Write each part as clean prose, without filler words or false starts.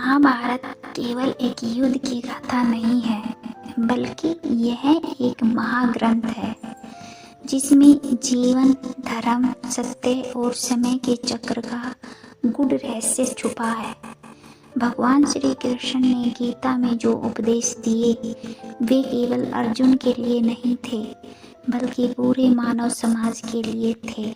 महाभारत केवल एक युद्ध की गाथा नहीं है, बल्कि यह एक महाग्रंथ है जिसमें जीवन, धर्म, सत्य और समय के चक्र का गूढ़ रहस्य छुपा है। भगवान श्री कृष्ण ने गीता में जो उपदेश दिए वे केवल अर्जुन के लिए नहीं थे, बल्कि पूरे मानव समाज के लिए थे।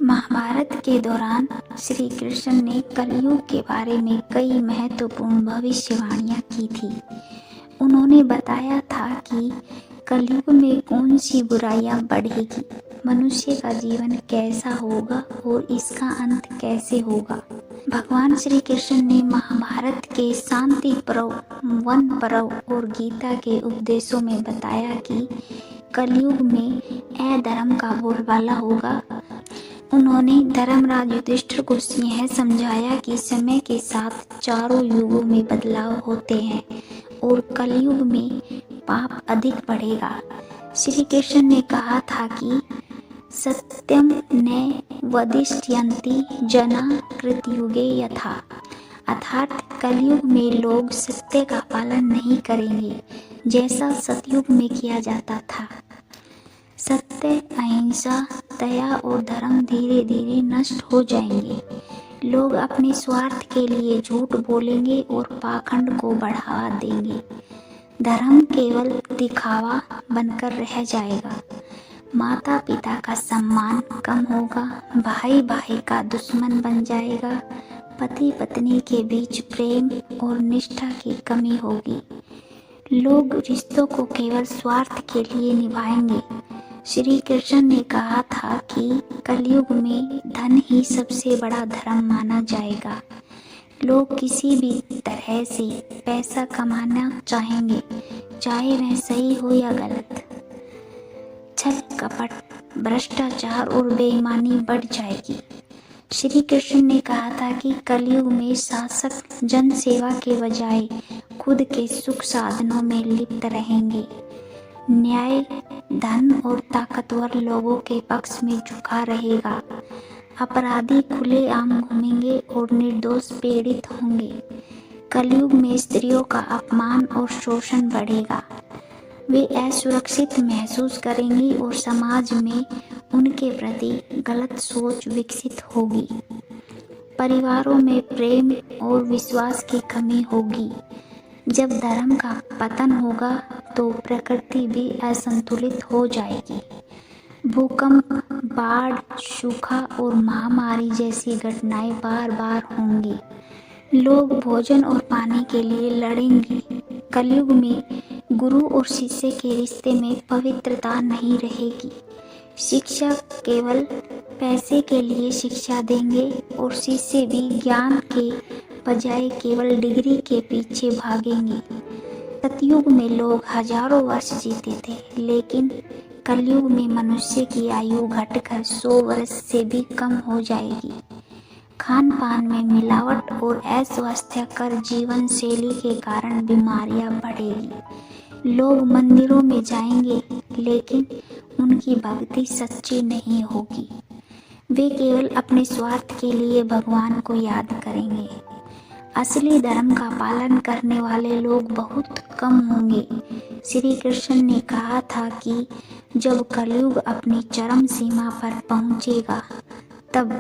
महाभारत के दौरान श्री कृष्ण ने कलयुग के बारे में कई महत्वपूर्ण भविष्यवाणियां की थी। उन्होंने बताया था कि कलयुग में कौन सी बुराइयां बढ़ेगी, मनुष्य का जीवन कैसा होगा और इसका अंत कैसे होगा। भगवान श्री कृष्ण ने महाभारत के शांति पर्व, वन पर्व और गीता के उपदेशों में बताया कि कलयुग में अधर्म का बोलबाला होगा। उन्होंने धर्मराज युधिष्ठिर को यह समझाया कि समय के साथ चारों युगों में बदलाव होते हैं और कलयुग में पाप अधिक बढ़ेगा। श्री कृष्ण ने कहा था कि सत्यम न वदिष्यन्ति जना कृतयुगे यथा, अर्थात कलयुग में लोग सत्य का पालन नहीं करेंगे जैसा सतयुग में किया जाता था। सत्य, अहिंसा, दया और धर्म धीरे धीरे नष्ट हो जाएंगे। लोग अपने स्वार्थ के लिए झूठ बोलेंगे और पाखंड को बढ़ावा देंगे। धर्म केवल दिखावा बनकर रह जाएगा। माता पिता का सम्मान कम होगा, भाई भाई का दुश्मन बन जाएगा, पति पत्नी के बीच प्रेम और निष्ठा की कमी होगी। लोग रिश्तों को केवल स्वार्थ के लिए निभाएंगे। श्री कृष्ण ने कहा था कि कलयुग में धन ही सबसे बड़ा धर्म माना जाएगा। लोग किसी भी तरह से पैसा कमाना चाहेंगे, चाहे वह सही हो या गलत। छल कपट, भ्रष्टाचार और बेईमानी बढ़ जाएगी। श्री कृष्ण ने कहा था कि कलयुग में शासक जन सेवा के बजाय खुद के सुख साधनों में लिप्त रहेंगे। न्याय धन और ताकतवर लोगों के पक्ष में झुका रहेगा। अपराधी खुलेआम घूमेंगे और निर्दोष पीड़ित होंगे। कलयुग में स्त्रियों का अपमान और शोषण बढ़ेगा। वे असुरक्षित महसूस करेंगी और समाज में उनके प्रति गलत सोच विकसित होगी। परिवारों में प्रेम और विश्वास की कमी होगी। जब धर्म का पतन होगा तो प्रकृति भी असंतुलित हो जाएगी। भूकंप, बाढ़, सूखा और महामारी जैसी घटनाएं बार बार होंगी। लोग भोजन और पानी के लिए लड़ेंगे। कलयुग में गुरु और शिष्य के रिश्ते में पवित्रता नहीं रहेगी। शिक्षक केवल पैसे के लिए शिक्षा देंगे और शिष्य भी ज्ञान के बजाय केवल डिग्री के पीछे भागेंगे। सतयुग में लोग हजारों वर्ष जीते थे, लेकिन कलयुग में मनुष्य की आयु घटकर 100 वर्ष से भी कम हो जाएगी। खान पान में मिलावट और अस्वास्थ्यकर जीवन शैली के कारण बीमारियां बढ़ेगी। लोग मंदिरों में जाएंगे, लेकिन उनकी भक्ति सच्ची नहीं होगी। वे केवल अपने स्वार्थ के लिए भगवान को याद करेंगे। असली धर्म का पालन करने वाले लोग बहुत कम होंगे। श्री कृष्ण ने कहा था कि जब कलयुग अपनी चरम सीमा पर पहुंचेगा, तब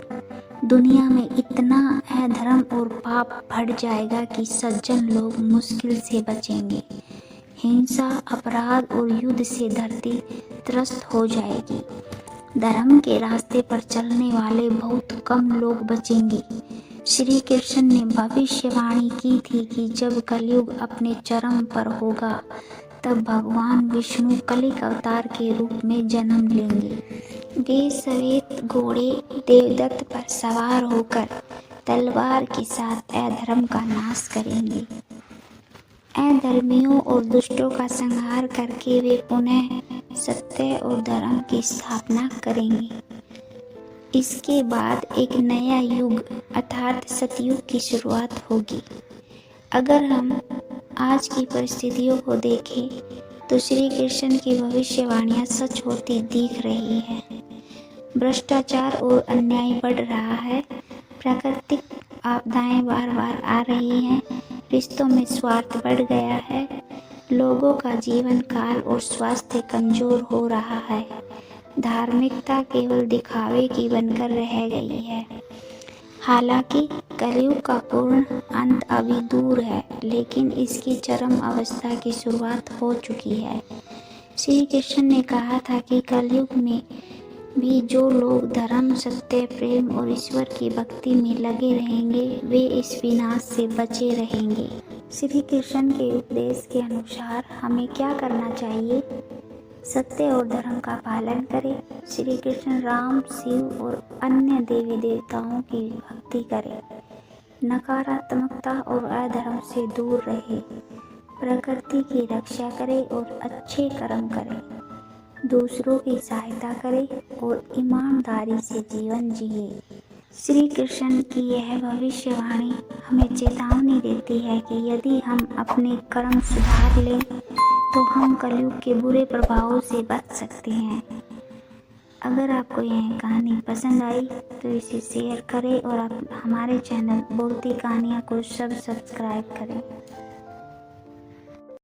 दुनिया में इतना अधर्म और पाप बढ़ जाएगा कि सज्जन लोग मुश्किल से बचेंगे। हिंसा, अपराध और युद्ध से धरती त्रस्त हो जाएगी। धर्म के रास्ते पर चलने वाले बहुत कम लोग बचेंगे। श्री कृष्ण ने भविष्यवाणी की थी कि जब कलयुग अपने चरम पर होगा, तब भगवान विष्णु कलिक अवतार के रूप में जन्म लेंगे। वे श्वेत घोड़े देवदत्त पर सवार होकर तलवार के साथ अधर्म का नाश करेंगे। अधर्मियों और दुष्टों का संहार करके वे पुनः सत्य और धर्म की स्थापना करेंगे। इसके बाद एक नया युग अर्थात सतयुग की शुरुआत होगी। अगर हम आज की परिस्थितियों को देखें तो श्री कृष्ण की भविष्यवाणियां सच होती दिख रही है। भ्रष्टाचार और अन्याय बढ़ रहा है। प्राकृतिक आपदाएं बार बार आ रही हैं। रिश्तों में स्वार्थ बढ़ गया है, लोगों का जीवन काल और स्वास्थ्य कमजोर हो रहा है, धार्मिकता केवल दिखावे की बनकर रह गई है। हालांकि कलयुग का पूर्ण अंत अभी दूर है, लेकिन इसकी चरम अवस्था की शुरुआत हो चुकी है। श्री कृष्ण ने कहा था कि कलयुग में भी जो लोग धर्म, सत्य, प्रेम और ईश्वर की भक्ति में लगे रहेंगे, वे इस विनाश से बचे रहेंगे। श्री कृष्ण के उपदेश के अनुसार हमें क्या करना चाहिए? सत्य और धर्म का पालन करें। श्री कृष्ण, राम, शिव और अन्य देवी देवताओं की भक्ति करें। नकारात्मकता और अधर्म से दूर रहे। प्रकृति की रक्षा करें और अच्छे कर्म करें। दूसरों की सहायता करें और ईमानदारी से जीवन जिए। श्री कृष्ण की यह भविष्यवाणी हमें चेतावनी देती है कि यदि हम अपने कर्म सुधार लें तो हम कलयुग के बुरे प्रभावों से बच सकते हैं। अगर आपको यह कहानी पसंद आई तो इसे शेयर करें और आप हमारे चैनल बोलती कहानियाँ को सब्सक्राइब करें।